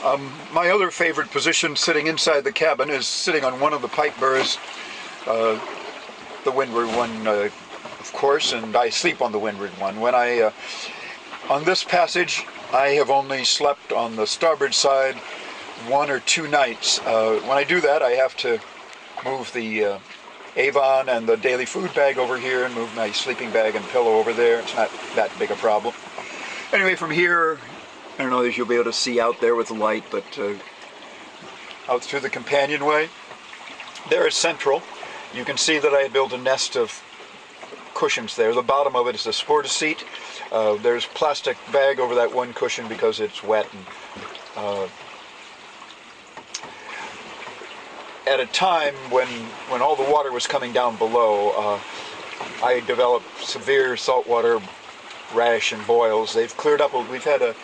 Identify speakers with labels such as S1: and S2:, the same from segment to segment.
S1: My other favorite position sitting inside the cabin is sitting on one of the pipe burrs, the windward one, of course, and I sleep on the windward one. On this passage, I have only slept on the starboard side 1 or 2 nights. When I do that, I have to move the Avon and the daily food bag over here and move my sleeping bag and pillow over there. It's not that big a problem. Anyway, from here, I don't know if you'll be able to see out there with the light, but out through the companionway, there is central. You can see that I built a nest of cushions there. The bottom of it is a sporta seat. There's plastic bag over that one cushion because it's wet. And, at a time when all the water was coming down below, I developed severe saltwater rash and boils. They've cleared up. We've had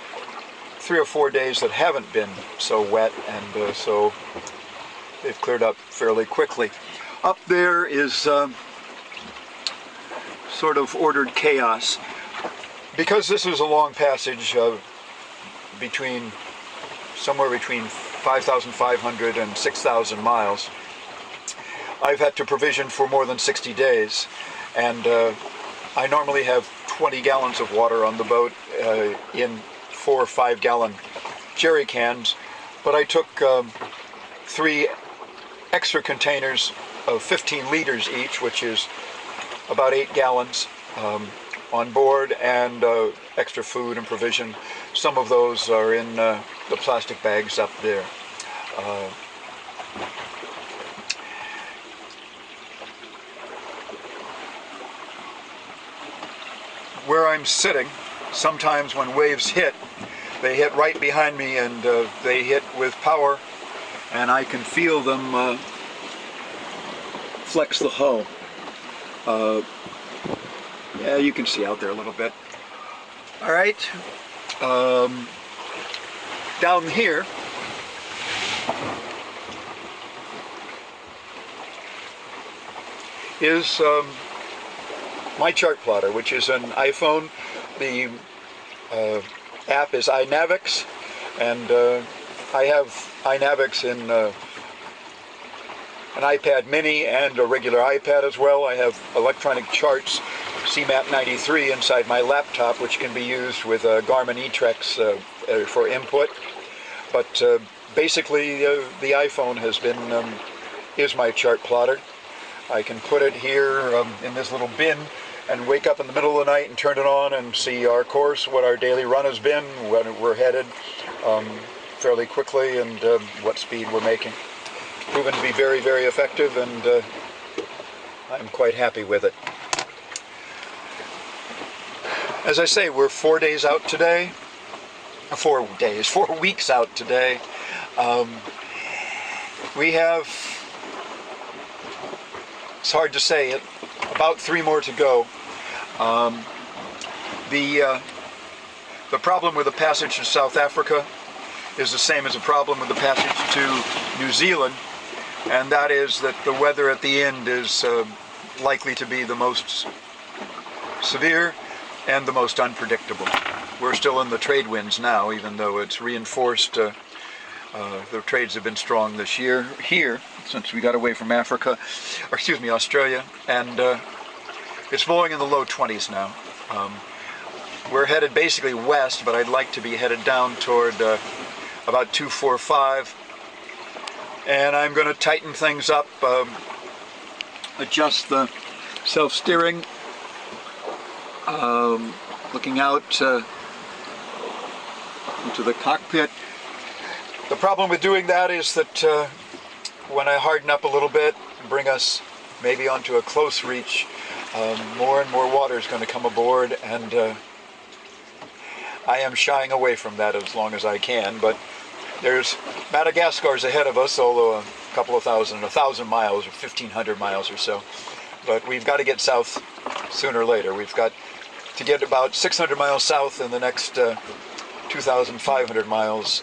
S1: 3 or 4 days that haven't been so wet, and so they've cleared up fairly quickly. Up there is sort of ordered chaos. Because this is a long passage somewhere between 5,500 and 6,000 miles, I've had to provision for more than 60 days, and I normally have 20 gallons of water on the boat in 4 or 5 gallon jerry cans, but I took 3 extra containers of 15 liters each, which is about 8 gallons on board, and extra food and provision. Some of those are in the plastic bags up there. Where I'm sitting, sometimes when waves hit, they hit right behind me, and they hit with power, and I can feel them flex the hull. Yeah, you can see out there a little bit. All right. Down here is my chart plotter, which is an iPhone. The app is iNavix, and I have iNavix in an iPad mini and a regular iPad as well. I have electronic charts, CMAP 93, inside my laptop, which can be used with Garmin eTrex for input. But basically, the iPhone is my chart plotter. I can put it here in this little bin and wake up in the middle of the night and turn it on and see our course, what our daily run has been, where we're headed fairly quickly, and what speed we're making. It's proven to be very, very effective, and I'm quite happy with it. As I say, we're 4 days out today. 4 weeks out today. We have, it's hard to say, about 3 more to go. The problem with the passage to South Africa is the same as the problem with the passage to New Zealand, and that is that the weather at the end is likely to be the most severe and the most unpredictable. We're still in the trade winds now, even though it's reinforced. The trades have been strong this year here, since we got away from Australia, and it's blowing in the low 20s now. We're headed basically west, but I'd like to be headed down toward about 245, and I'm going to tighten things up, adjust the self-steering, looking out into the cockpit. The problem with doing that is that when I harden up a little bit and bring us maybe onto a close reach, more and more water is going to come aboard, and I am shying away from that as long as I can. But there's Madagascar's ahead of us, although a couple of 1,000 miles or 1,500 miles or so. But we've got to get south sooner or later. We've got to get about 600 miles south in the next 2,500 miles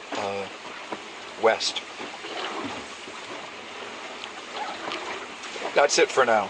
S1: west. That's it for now.